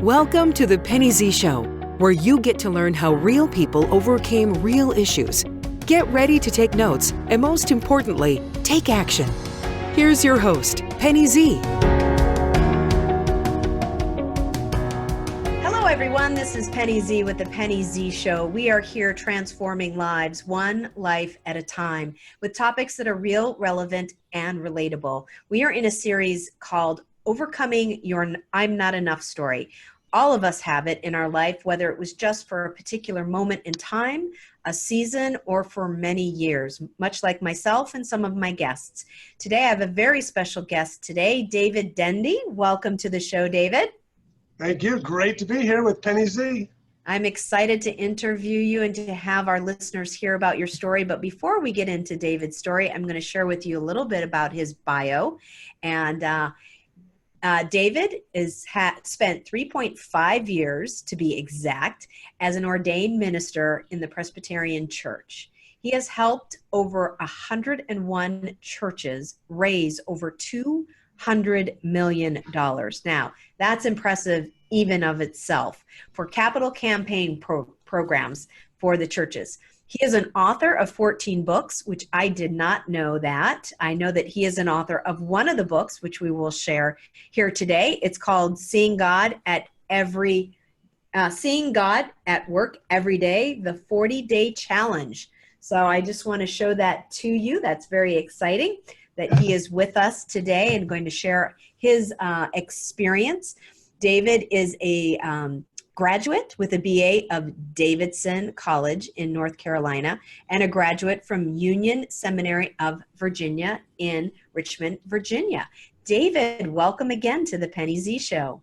Welcome to the Penny Z Show, where you get to learn how real people overcame real issues. Get ready to take notes and, most importantly, take action. Here's your host, Penny Z. Hello, everyone. This is Penny Z with the Penny Z Show. We are here transforming lives one life at a time with topics that are real, relevant, and relatable. We are in a series called Overcoming Your I'm Not Enough story. All of us have it in our life, whether it was just for a particular moment in time, a season, or for many years, much like myself and some of my guests. Today, I have a very special guest today, David Dendy. Welcome to the show, David. Thank you. Great to be here with Penny Z. I'm excited to interview you and to have our listeners hear about your story. But before we get into David's story, I'm going to share with you a little bit about his bio. And David has spent 3.5 years, to be exact, as an ordained minister in the Presbyterian Church. He has helped over 101 churches raise over $200 million. Now, that's impressive even of itself for capital campaign programs for the churches. He is an author of 14 books, which I did not know that. I know that he is an author of one of the books, which we will share here today. It's called Seeing God at Work Every Day, the 40-Day Challenge. So I just want to show that to you. That's very exciting that he is with us today and going to share his experience. David is a graduate with a BA of Davidson College in North Carolina and a graduate from Union Seminary of Virginia in Richmond, Virginia. David, welcome again to the Penny Z Show.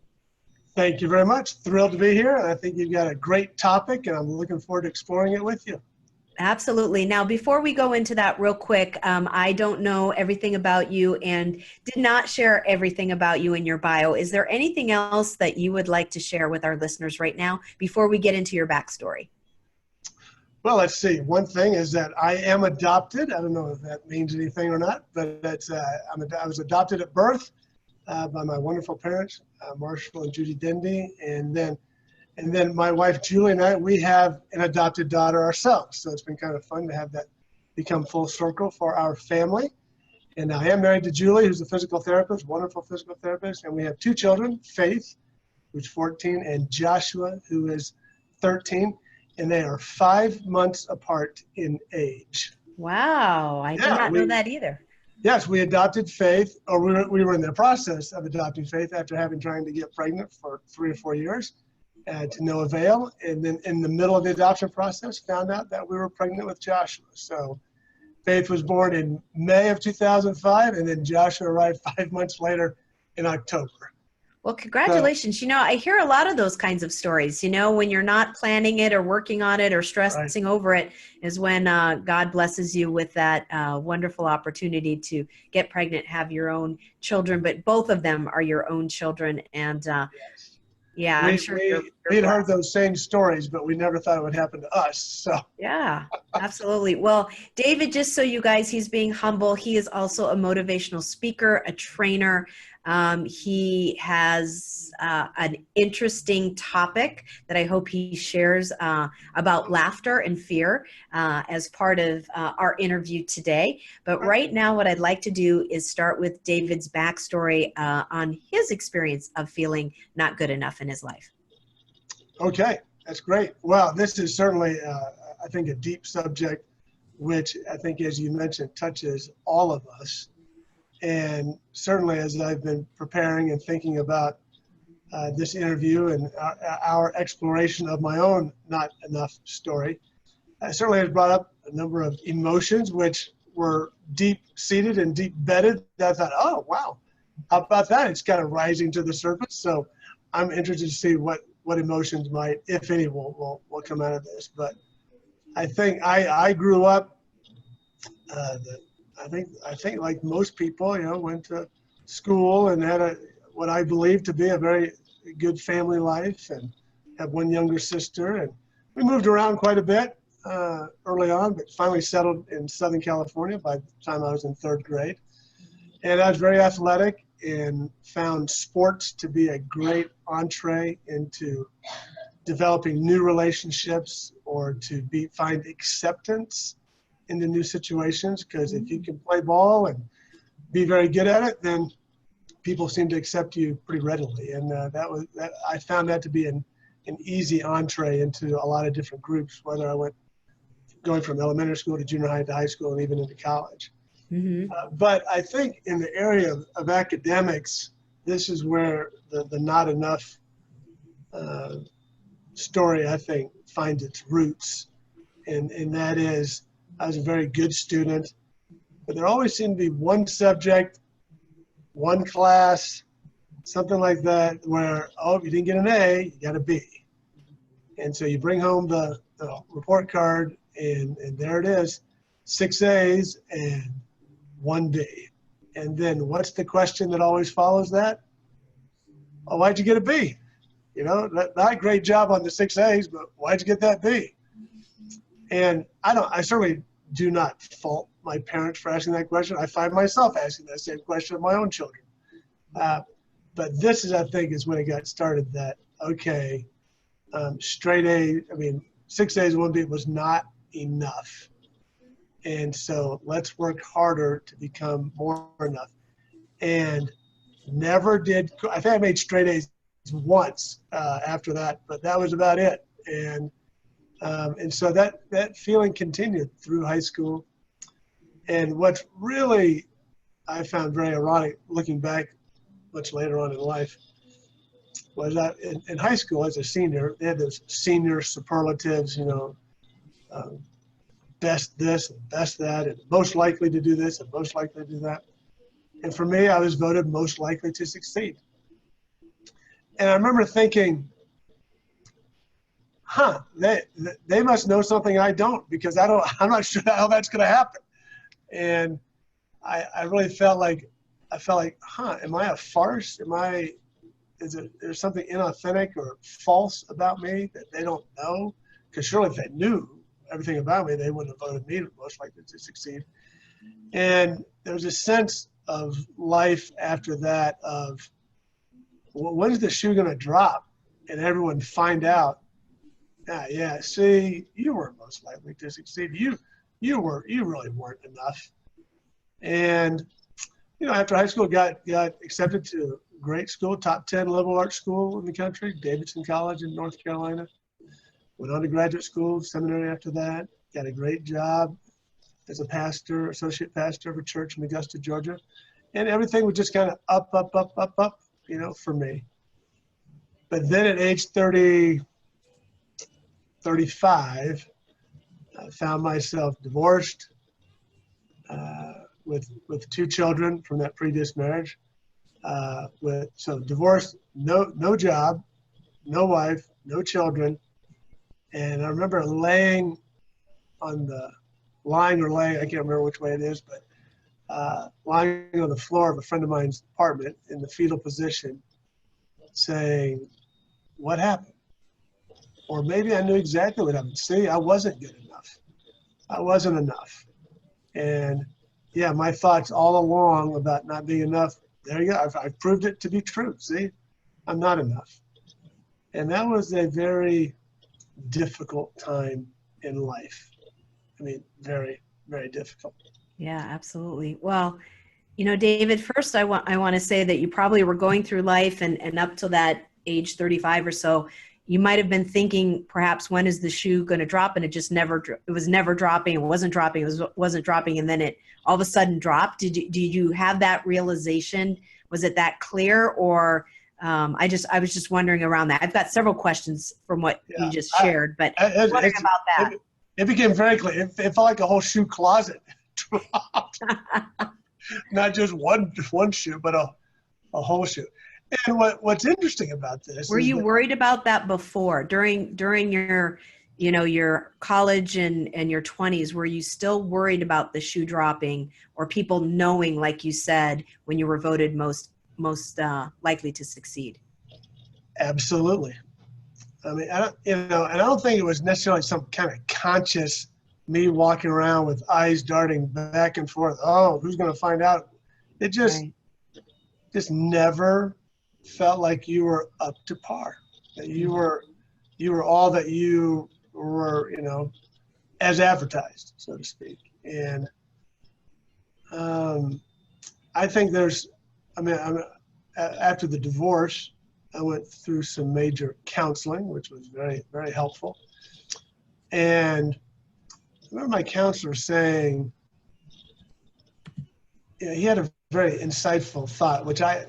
Thank you very much. Thrilled to be here. I think you've got a great topic, and I'm looking forward to exploring it with you. Absolutely. Now, before we go into that real quick, I don't know everything about you and did not share everything about you in your bio. Is there anything else that you would like to share with our listeners right now before we get into your backstory? Well, let's see. One thing is that I am adopted. I don't know if that means anything or not, but that's, I was adopted at birth by my wonderful parents, Marshall and Judy Dendy, and then my wife, Julie, and I, we have an adopted daughter ourselves. So it's been kind of fun to have that become full circle for our family. And I am married to Julie, who's a physical therapist, wonderful physical therapist. And we have two children, Faith, who's 14, and Joshua, who is 13. And they are 5 months apart in age. Wow. I did not know that either. Yes, we adopted Faith, or we were in the process of adopting Faith after trying to get pregnant for 3 or 4 years. To no avail, and then in the middle of the adoption process, found out that we were pregnant with Joshua. So Faith was born in May of 2005, and then Joshua arrived 5 months later in October. Well, congratulations. You know, I hear a lot of those kinds of stories. You know, when you're not planning it or working on it or stressing over it is when God blesses you with that wonderful opportunity to get pregnant, have your own children, but both of them are your own children. And yeah, I'm sure we'd heard those same stories, but we never thought it would happen to us. So yeah, absolutely. Well, David, just so you guys, he's being humble. He is also a motivational speaker, a trainer. He has an interesting topic that I hope he shares about laughter and fear as part of our interview today. But right now, what I'd like to do is start with David's backstory on his experience of feeling not good enough in his life. Okay, that's great. Well, this is certainly, I think, a deep subject, which I think, as you mentioned, touches all of us. And certainly as I've been preparing and thinking about this interview and our exploration of my own not enough story, I certainly has brought up a number of emotions which were deep-seated and deep-bedded. I thought, oh, wow, how about that? It's kind of rising to the surface. So I'm interested to see what emotions might, if any, will come out of this. But I think I grew up I think like most people, went to school and had what I believe to be a very good family life, and have one younger sister. And we moved around quite a bit early on, but finally settled in Southern California by the time I was in 3rd grade. And I was very athletic, and found sports to be a great entree into developing new relationships or to find acceptance in the new situations. Because if you can play ball and be very good at it, then people seem to accept you pretty readily. And I found that to be an easy entree into a lot of different groups, whether I went going from elementary school to junior high to high school and even into college. Mm-hmm. But I think in the area of academics, this is where the not enough story, I think, finds its roots. And that is, I was a very good student, but there always seemed to be one subject, one class, something like that, where, oh, if you didn't get an A, you got a B. And so you bring home the report card, and there it is, 6 A's and 1 B. And then what's the question that always follows that? Oh, why'd you get a B? You know, not a great job on the 6 A's, but why'd you get that B? And I certainly do not fault my parents for asking that question. I find myself asking that same question of my own children. But this is, I think, is when it got started that, okay, straight A, 6 A's, 1 B was not enough. And so let's work harder to become more enough. And never did, I think I made straight A's once after that, but that was about it. And so that feeling continued through high school. And what's really I found very ironic looking back much later on in life was that in high school as a senior, they had those senior superlatives, best this and best that, and most likely to do this and most likely to do that. And for me, I was voted most likely to succeed. And I remember thinking, they must know something I don't, because I'm not sure how that's going to happen. And I really felt like, am I a farce? Is there something inauthentic or false about me that they don't know? Because surely if they knew everything about me, they wouldn't have voted me most likely to succeed. And there was a sense of life after that of, when's the shoe going to drop and everyone find out, see, you weren't most likely to succeed. You really weren't enough. And, after high school, got accepted to great school, top 10 liberal arts school in the country, Davidson College in North Carolina. Went on to graduate school, seminary after that, got a great job as a pastor, associate pastor of a church in Augusta, Georgia. And everything was just kind of up, for me. But then at age 35, I found myself divorced with 2 children from that previous marriage. So divorced, no job, no wife, no children. And I remember lying, I can't remember which way it is, but lying on the floor of a friend of mine's apartment in the fetal position saying, what happened? Or maybe I knew exactly what happened. See, I wasn't good enough. I wasn't enough. And my thoughts all along about not being enough, there you go. I've proved it to be true. See, I'm not enough. And that was a very difficult time in life. Very, very difficult. Yeah, absolutely. Well, David, first I want to say that you probably were going through life and up to that age 35 or so, you might have been thinking perhaps, when is the shoe going to drop? And it was never dropping. It wasn't dropping. It wasn't dropping. And then it all of a sudden dropped. Did you have that realization? Was it that clear? Or I was just wondering around that. I've got several questions from what you just shared, but I wondering about that. It became very clear. It felt like a whole shoe closet dropped. Not just one shoe, but a whole shoe. And what's interesting about this? Were you worried about that before, during your, your college and your 20s? Were you still worried about the shoe dropping, or people knowing, like you said, when you were voted most likely to succeed? Absolutely. I don't think it was necessarily some kind of conscious me walking around with eyes darting back and forth. Oh, who's going to find out? It just just never felt like you were up to par, that you were all that you were, as advertised, so to speak. And I think after the divorce, I went through some major counseling, which was very, very helpful. And I remember my counselor saying, he had a very insightful thought, which I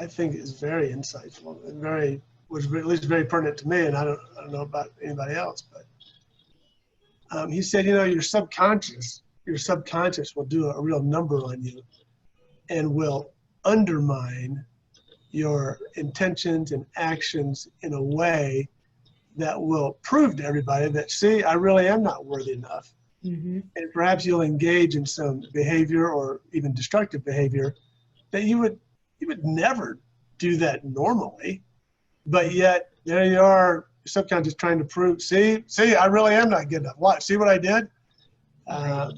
think is very insightful and was at least very pertinent to me. And I don't know about anybody else, but he said, your subconscious will do a real number on you and will undermine your intentions and actions in a way that will prove to everybody that, see, I really am not worthy enough. Mm-hmm. And perhaps you'll engage in some behavior or even destructive behavior that you would never do that normally. But yet there you are, your subconscious trying to prove, see, I really am not good enough. What? See what I did? Right.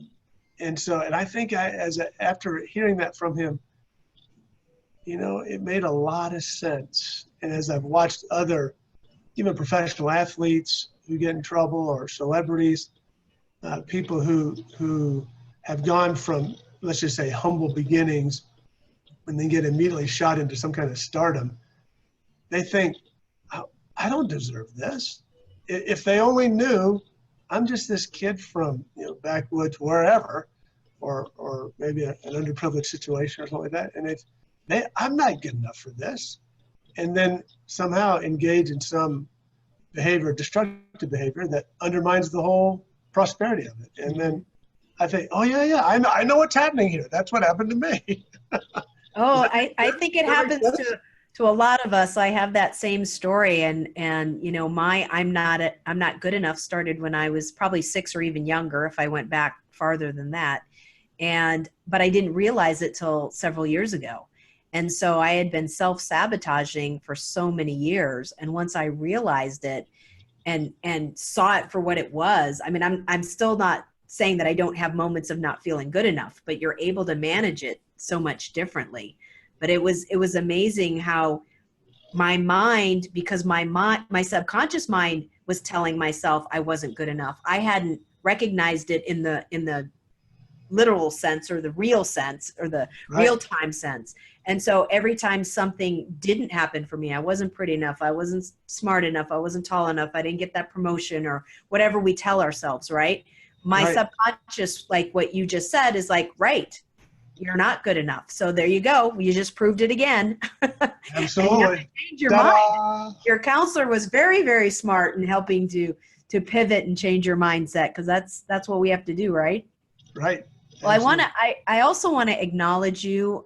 And I think after hearing that from him, it made a lot of sense. And as I've watched other, even professional athletes who get in trouble, or celebrities, people who have gone from, let's just say, humble beginnings, and then get immediately shot into some kind of stardom, they think, I don't deserve this. If they only knew I'm just this kid from backwoods, wherever, or maybe an underprivileged situation or something like that, and I'm not good enough for this, and then somehow engage in some behavior, destructive behavior that undermines the whole prosperity of it. And then I think, oh yeah, I know what's happening here. That's what happened to me. I think it happens to a lot of us. I have that same story, and I'm not good enough started when I was probably 6 or even younger, if I went back farther than that. But I didn't realize it till several years ago. And so I had been self-sabotaging for so many years. And once I realized it and saw it for what it was, I mean, I'm still not saying that I don't have moments of not feeling good enough, but you're able to manage it so much differently. But it was amazing how my mind, because my subconscious mind was telling myself I wasn't good enough. I hadn't recognized it in the literal sense, or the real sense, or the real-time sense. And so every time something didn't happen for me, I wasn't pretty enough, I wasn't smart enough, I wasn't tall enough, I didn't get that promotion, or whatever we tell ourselves, right? My subconscious, like what you just said, is like, right, you're not good enough. So there you go. You just proved it again. Absolutely. You have to change your mind. Your counselor was very, very smart in helping to pivot and change your mindset, because that's what we have to do, right? Right. Well, I also want to acknowledge you,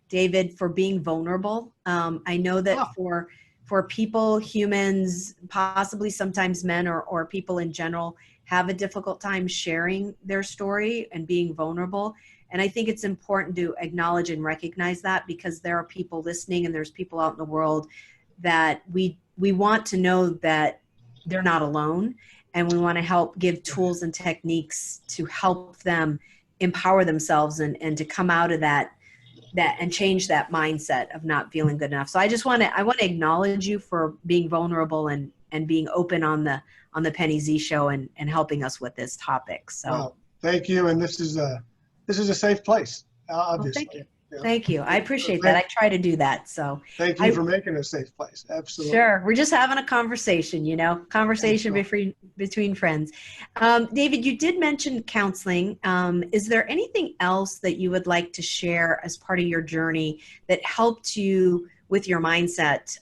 David, for being vulnerable. I know that for people, humans, possibly sometimes men or people in general, have a difficult time sharing their story and being vulnerable. And I think it's important to acknowledge and recognize that, because there are people listening, and there's people out in the world that we want to know that they're not alone. And we want to help give tools and techniques to help them empower themselves and to come out of that and change that mindset of not feeling good enough. So I want to acknowledge you for being vulnerable and being open on the Penny Z show and helping us with this topic. So well, thank you. And this is a safe place, obviously. Well, thank you. Thank you. I appreciate that. I try to do that. So thank you for making it a safe place. Absolutely. Sure. We're just having a conversation, between friends. David, you did mention counseling. Is there anything else that you would like to share as part of your journey that helped you with your mindset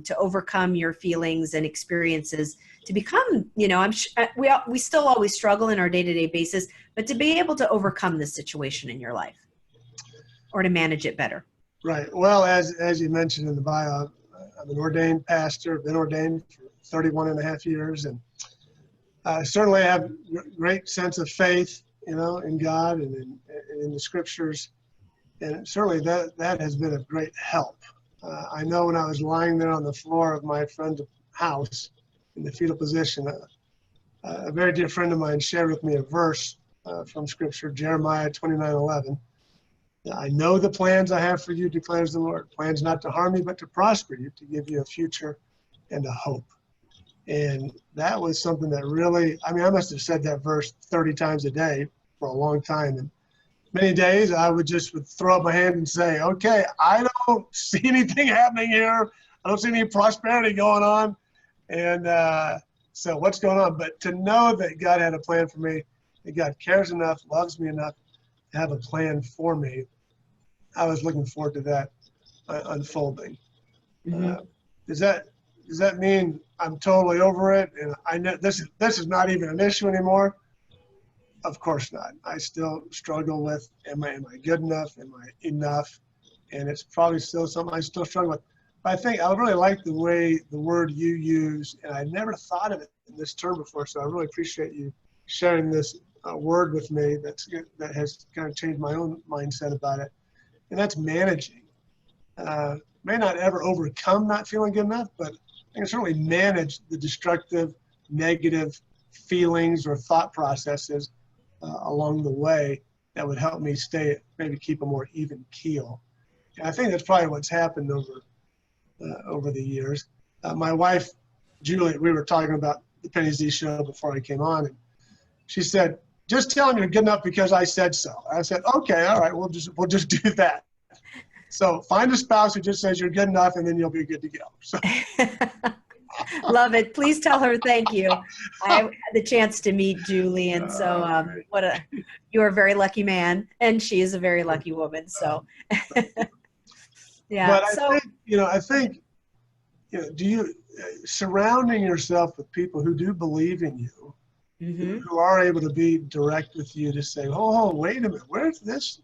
to overcome your feelings and experiences, to become, we still always struggle in our day-to-day basis, but to be able to overcome this situation in your life, or to manage it better? Right. Well, as you mentioned in the bio, I'm an ordained pastor, been ordained for 31 and a half years, and certainly have a great sense of faith, in God and in the scriptures. And certainly that has been a great help. I know when I was lying there on the floor of my friend's house in the fetal position, a very dear friend of mine shared with me a verse from scripture, Jeremiah 29:11. I know the plans I have for you, declares the Lord. Plans not to harm you, but to prosper you, to give you a future and a hope. And that was something that really, I mean, I must have said that verse 30 times a day for a long time. And many days I would throw up my hand and say, okay, I don't see anything happening here. I don't see any prosperity going on. And so what's going on? But to know that God had a plan for me, that God cares enough, loves me enough to have a plan for me, I was looking forward to that unfolding. Mm-hmm. Does that mean I'm totally over it and I know this is not even an issue anymore? Of course not. I still struggle with, am I good enough? Am I enough? And it's probably still something I still struggle with. But I think I really like the way the word you use, and I never thought of it in this term before, so I really appreciate you sharing this word with me that has kind of changed my own mindset about it. And that's managing. May not ever overcome not feeling good enough, but I can certainly manage the destructive, negative feelings or thought processes along the way that would help me maybe keep a more even keel. And I think that's probably what's happened over the years. My wife, Julie, we were talking about the Penny Z show before I came on, and she said, just tell him you're good enough because I said so. I said, okay, all right, we'll just do that. So find a spouse who just says you're good enough, and then you'll be good to go. So. Love it. Please tell her thank you. I had the chance to meet Julie, and so you're a very lucky man, and she is a very lucky woman. So, yeah. But I think, surrounding yourself with people who do believe in you, mm-hmm. who are able to be direct with you to say, oh, wait a minute, where's this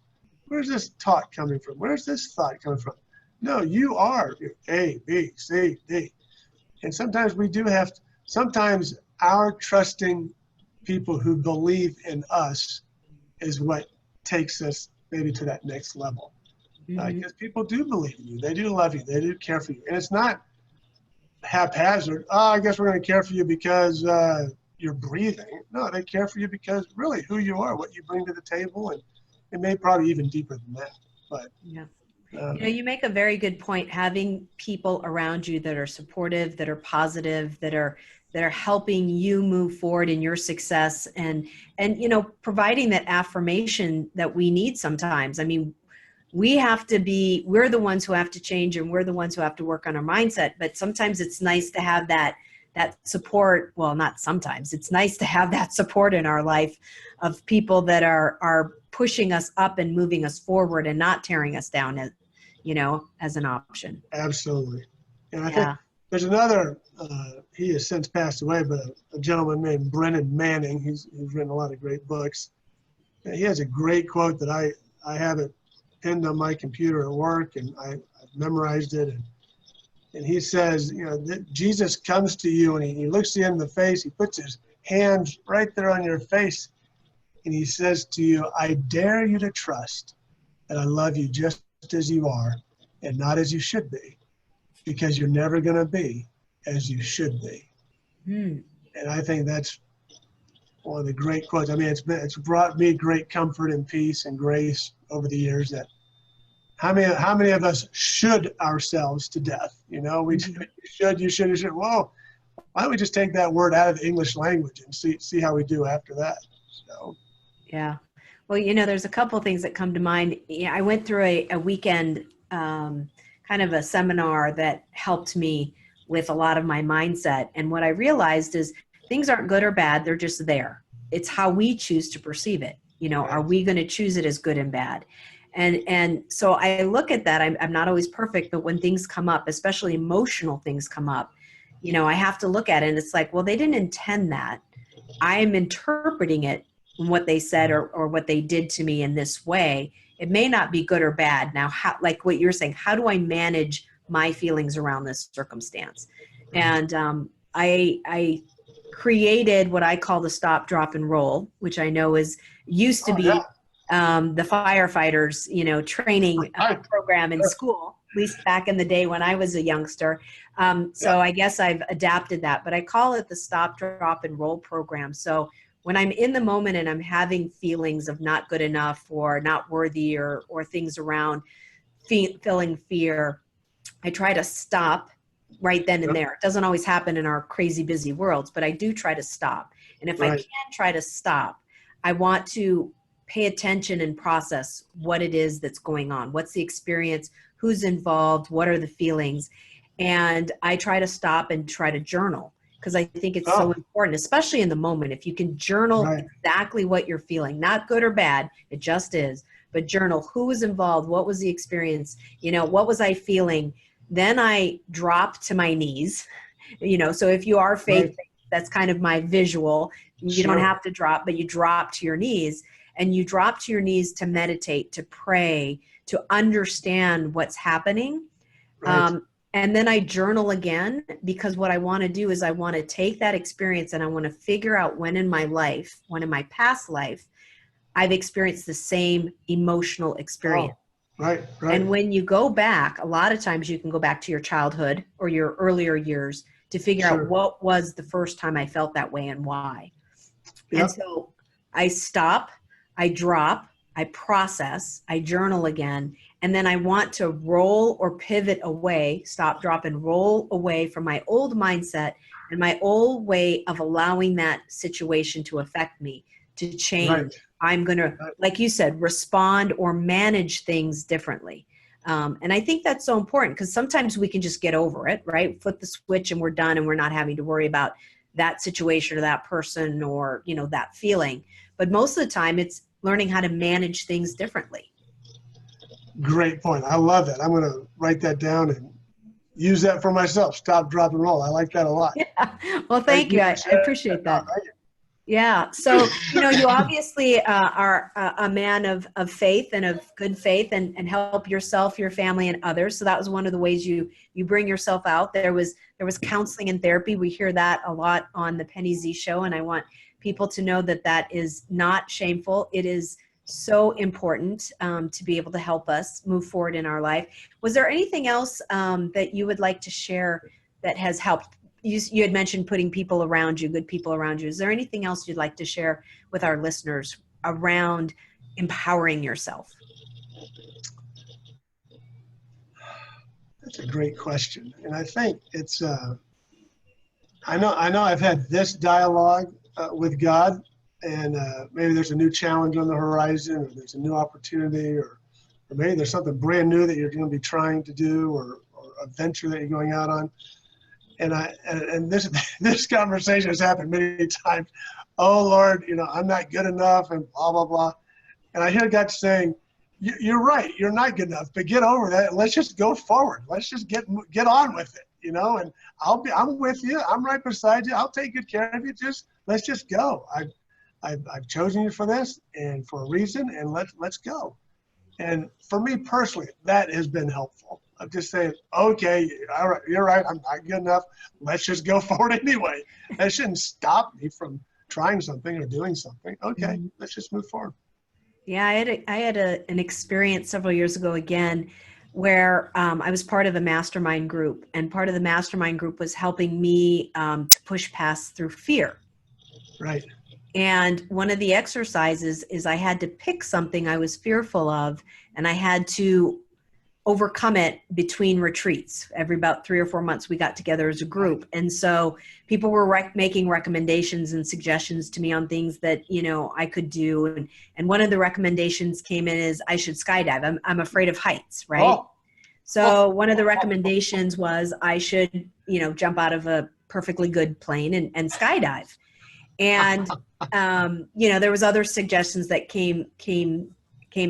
talk coming from? Where's this thought coming from? No, you are A, B, C, D. And sometimes sometimes our trusting people who believe in us is what takes us maybe to that next level. Mm-hmm. Because people do believe in you. They do love you. They do care for you. And it's not haphazard. Oh, I guess we're going to care for you because you're breathing. No, they care for you because really who you are, what you bring to the table, and it may probably even deeper than that. But yeah. You make a very good point. Having people around you that are supportive, that are positive, that are helping you move forward in your success, and providing that affirmation that we need sometimes. I mean, we're the ones who have to change, and we're the ones who have to work on our mindset. But sometimes it's nice to have that support. Well, not sometimes. It's nice to have that support in our life of people that are pushing us up and moving us forward and not tearing us down as an option. Absolutely. And I think there's another, he has since passed away, but a gentleman named Brennan Manning, he's written a lot of great books. And he has a great quote that I have it pinned on my computer at work, and I've memorized it. And he says, that Jesus comes to you and he looks you in the face, he puts his hands right there on your face, and he says to you, I dare you to trust that I love you just as you are and not as you should be, because you're never going to be as you should be. And I think that's one of the great quotes. I mean, it's brought me great comfort and peace and grace over the years. That how many of us should ourselves to death? We you should. Well, why don't we just take that word out of the English language and see how we do after that? So. Yeah. Well, there's a couple of things that come to mind. I went through a weekend, kind of a seminar that helped me with a lot of my mindset. And what I realized is things aren't good or bad. They're just there. It's how we choose to perceive it. Are we going to choose it as good and bad? And so I look at that. I'm not always perfect, but when things come up, especially emotional things come up, I have to look at it and it's like, well, they didn't intend that. I am interpreting it, what they said or what they did to me in this way. It may not be good or bad. Now, like what you're saying, how do I manage my feelings around this circumstance? And I created what I call the stop, drop, and roll, which I know used to be the firefighters, training program in school, at least back in the day when I was a youngster. So I guess I've adapted that, but I call it the stop, drop, and roll program. So when I'm in the moment and I'm having feelings of not good enough or not worthy or things around feeling fear, I try to stop right then and there. It doesn't always happen in our crazy busy worlds, but I do try to stop. And if I can try to stop, I want to pay attention and process what it is that's going on. What's the experience? Who's involved? What are the feelings? And I try to stop and try to journal, because I think it's so important, especially in the moment. If you can journal exactly what you're feeling, not good or bad, it just is, but journal who was involved, what was the experience, what was I feeling? Then I drop to my knees, so if you are faith, that's kind of my visual. You don't have to drop, but you drop to your knees, and you drop to your knees to meditate, to pray, to understand what's happening. And then I journal again, because what I want to do is I want to take that experience and I want to figure out when in my past life, I've experienced the same emotional experience. Right. And when you go back, a lot of times you can go back to your childhood or your earlier years to figure out what was the first time I felt that way and why. And so I stop, I drop, I process, I journal again, and then I want to roll or pivot away, stop, drop, and roll away from my old mindset and my old way of allowing that situation to affect me, to change. I'm going to, like you said, respond or manage things differently. And I think that's so important, because sometimes we can just get over it, right? Flip the switch and we're done, and we're not having to worry about that situation or that person or, that feeling. But most of the time it's learning how to manage things differently. Great point. I love that. I'm going to write that down and use that for myself. Stop, drop, and roll. I like that a lot. Yeah. Well, thank you. I appreciate that. Yeah. So, you obviously are a man of faith and of good faith, and help yourself, your family, and others. So that was one of the ways you bring yourself out. There was counseling and therapy. We hear that a lot on the Penny Z show. And I want people to know that is not shameful. It is so important to be able to help us move forward in our life. Was there anything else that you would like to share that has helped? You had mentioned putting people around you, good people around you. Is there anything else you'd like to share with our listeners around empowering yourself? That's a great question. And I think it's, I know I've had this dialogue with God, and maybe there's a new challenge on the horizon, or there's a new opportunity, or maybe there's something brand new that you're going to be trying to do, or a venture that you're going out on. And this conversation has happened many times. Oh Lord, I'm not good enough, and blah blah blah. And I hear God saying, "You're right. You're not good enough. But get over that. And let's just go forward. Let's just get on with it. And I'm with you. I'm right beside you. I'll take good care of you. Let's just go. I've chosen you for this and for a reason, and let's go." And for me personally, that has been helpful. I'm just saying, okay, all right, you're right, I'm not good enough. Let's just go forward anyway. That shouldn't stop me from trying something or doing something. Okay, let's just move forward. Yeah, I had an experience several years ago again, where I was part of a mastermind group, and part of the mastermind group was helping me to push past through fear. Right. And one of the exercises is I had to pick something I was fearful of, and I had to overcome it between retreats. Every about 3 or 4 months, we got together as a group. And so people were making recommendations and suggestions to me on things that, I could do. And one of the recommendations came in is I should skydive. I'm afraid of heights, right? So one of the recommendations was I should, jump out of a perfectly good plane and skydive. And, there was other suggestions that came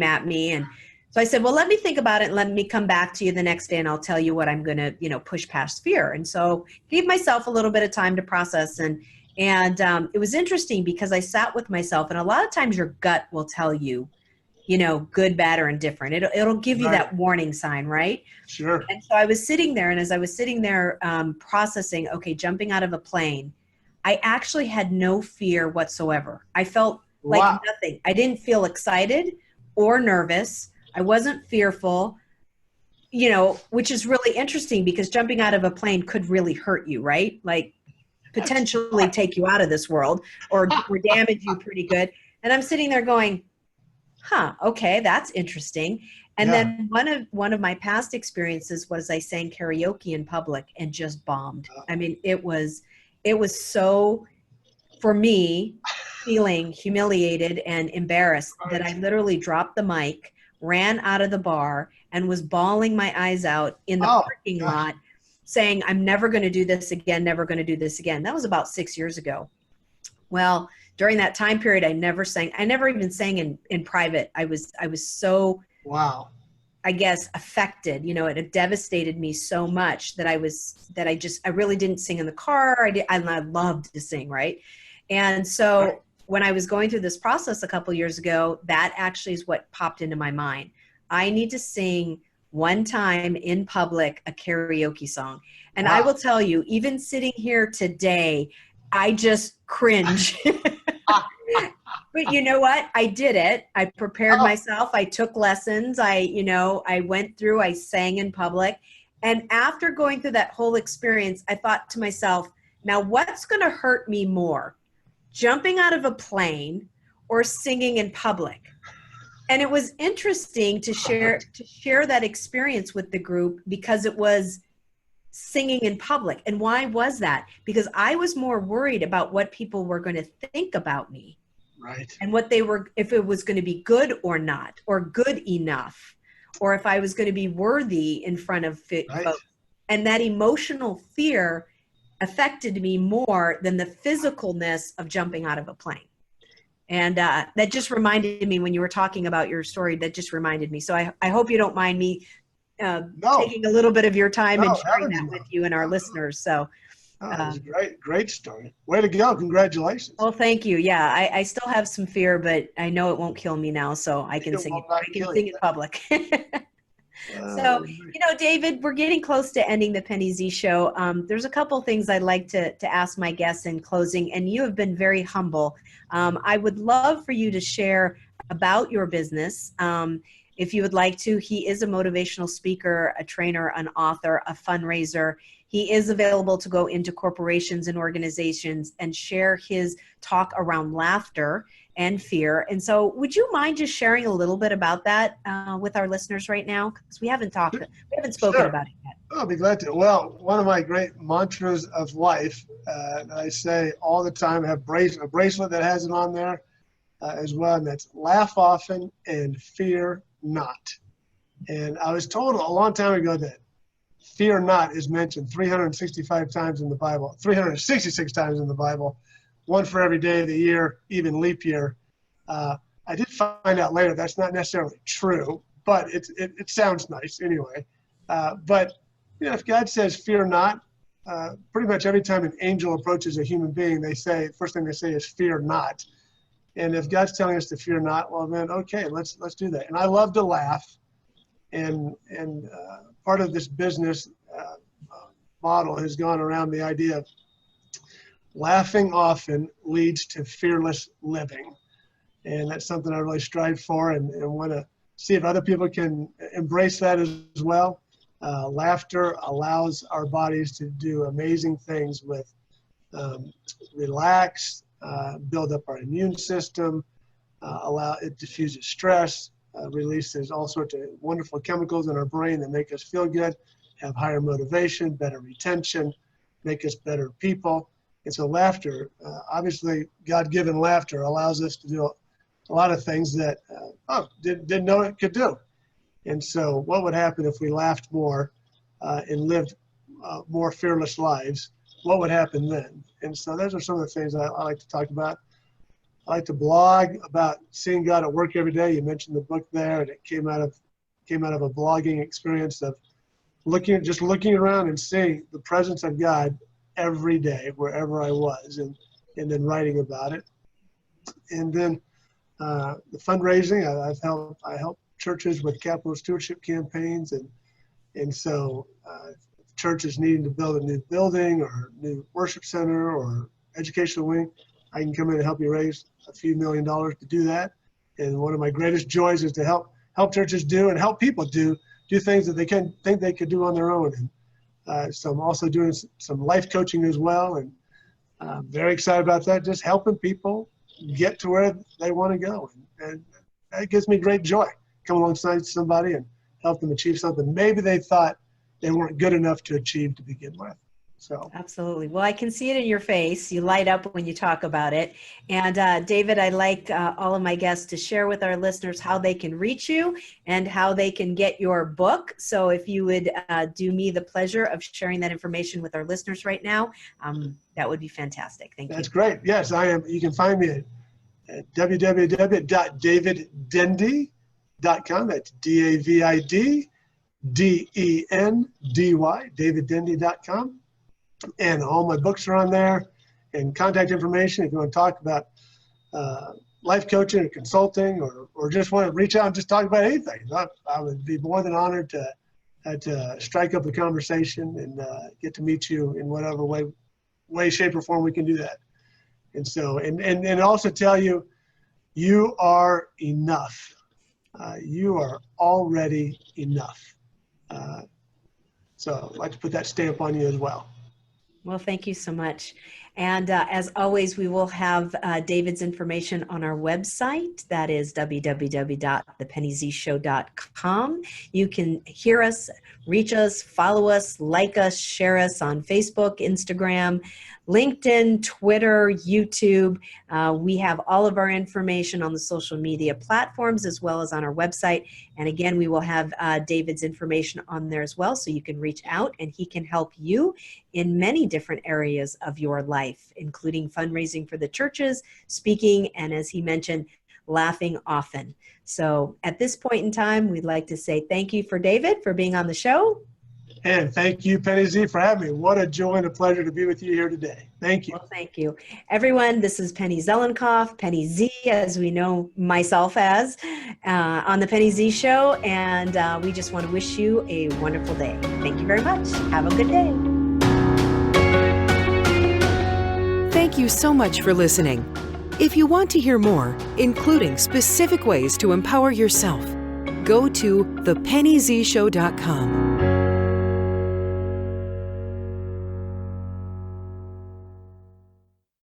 at me. And so I said, well, let me think about it and let me come back to you the next day, and I'll tell you what I'm going to, push past fear. And so gave myself a little bit of time to process. And it was interesting because I sat with myself, and a lot of times your gut will tell you, good, bad, or indifferent. It'll give you that warning sign, right? Sure. And so I was sitting there, and as I was sitting there processing, okay, jumping out of a plane, I actually had no fear whatsoever. I felt like nothing. I didn't feel excited or nervous. I wasn't fearful, which is really interesting because jumping out of a plane could really hurt you, right? Like potentially take you out of this world or damage you pretty good. And I'm sitting there going, okay, that's interesting. And then one of my past experiences was I sang karaoke in public and just bombed. I mean, it was so, for me, feeling humiliated and embarrassed that I literally dropped the mic, ran out of the bar, and was bawling my eyes out in the parking lot, saying, I'm never going to do this again, never going to do this again. That was about 6 years ago. Well, during that time period, I never even sang in private. I was so, I guess, affected, it had devastated me so much that I really didn't sing in the car. I loved to sing. Right. And so when I was going through this process a couple years ago, that actually is what popped into my mind. I need to sing one time in public a karaoke song. And I will tell you, even sitting here today, I just cringe. But you know what? I did it. I prepared myself. I took lessons. I went through, I sang in public. And after going through that whole experience, I thought to myself, now what's going to hurt me more? Jumping out of a plane or singing in public? And it was interesting to share that experience with the group because it was singing in public. And why was that? Because I was more worried about what people were going to think about me. Right. And if it was going to be good or not, or good enough, or if I was going to be worthy in front of folks. And that emotional fear affected me more than the physicalness of jumping out of a plane. And that just reminded me when you were talking about your story, that just reminded me. So I hope you don't mind me taking a little bit of your time and sharing that with you and our listeners. So it's a great story. Way to go. Congratulations. Well, thank you. Yeah, I still have some fear, but I know it won't kill me now, so I can sing in public. So, David, we're getting close to ending the Penny Z show. There's a couple things I'd like to ask my guests in closing, and you have been very humble. I would love for you to share about your business. If you would like to, he is a motivational speaker, a trainer, an author, a fundraiser. He is available to go into corporations and organizations and share his talk around laughter and fear. And so would you mind just sharing a little bit about that with our listeners right now? Because we haven't spoken about it yet. I'll be glad to. Well, one of my great mantras of life, I say all the time, I have a bracelet that has it on there as well, and that's laugh often and fear not. And I was told a long time ago that fear not is mentioned 365 times in the Bible, 366 times in the Bible, one for every day of the year, even leap year. I did find out later that's not necessarily true, but it sounds nice anyway. But if God says fear not, pretty much every time an angel approaches a human being, first thing they say is fear not. And if God's telling us to fear not, well then, okay, let's do that. And I love to laugh. And part of this business model has gone around the idea of laughing often leads to fearless living. And that's something I really strive for and want to see if other people can embrace that as well. Laughter allows our bodies to do amazing things with relax, build up our immune system, it diffuses stress, releases all sorts of wonderful chemicals in our brain that make us feel good, have higher motivation, better retention, make us better people. And so laughter, obviously God-given laughter, allows us to do a lot of things that didn't know it could do. And so what would happen if we laughed more and lived more fearless lives? What would happen then? And so those are some of the things I like to talk about. I like to blog about seeing God at work every day. You mentioned the book there, and it came out of a blogging experience of looking around and seeing the presence of God every day wherever I was, and then writing about it. And then the fundraising, I help churches with capital stewardship campaigns, and so churches needing to build a new building or new worship center or educational wing, I can come in and help you raise a few $1 million to do that. And one of my greatest joys is to help churches do and help people do things that they can think they could do on their own. And so I'm also doing some life coaching as well. And very excited about that, just helping people get to where they want to go. And that gives me great joy. Come alongside somebody and help them achieve something maybe they thought they weren't good enough to achieve to begin with. So absolutely. Well, I can see it in your face. You light up when you talk about it. And David, I'd like all of my guests to share with our listeners how they can reach you and how they can get your book. So if you would do me the pleasure of sharing that information with our listeners right now, that would be fantastic. Thank you. That's great. Yes, I am. You can find me at www.daviddendy.com. That's DAVIDDENDY, daviddendy.com. And all my books are on there, and contact information if you want to talk about life coaching or consulting, or just want to reach out and just talk about anything. I would be more than honored to strike up a conversation and get to meet you in whatever way, shape, or form we can do that. And so, and also tell you, you are enough. You are already enough. So I'd like to put that stamp on you as well. Well, thank you so much. And as always, we will have David's information on our website. That is www.thepennyzshow.com. You can hear us, reach us, follow us, like us, share us on Facebook, Instagram, LinkedIn, Twitter, YouTube. We have all of our information on the social media platforms as well as on our website. And again, we will have David's information on there as well, so you can reach out and he can help you in many different areas of your life, including fundraising for the churches, speaking, and as he mentioned, laughing often. So at this point in time, we'd like to say thank you for David for being on the show. And thank you, Penny Z, for having me. What a joy and a pleasure to be with you here today. Thank you. Well, thank you. Everyone, this is Penny Zellenkoff, Penny Z, as we know myself as, on the Penny Z Show. And we just want to wish you a wonderful day. Thank you very much. Have a good day. Thank you so much for listening. If you want to hear more, including specific ways to empower yourself, go to thepennyzshow.com.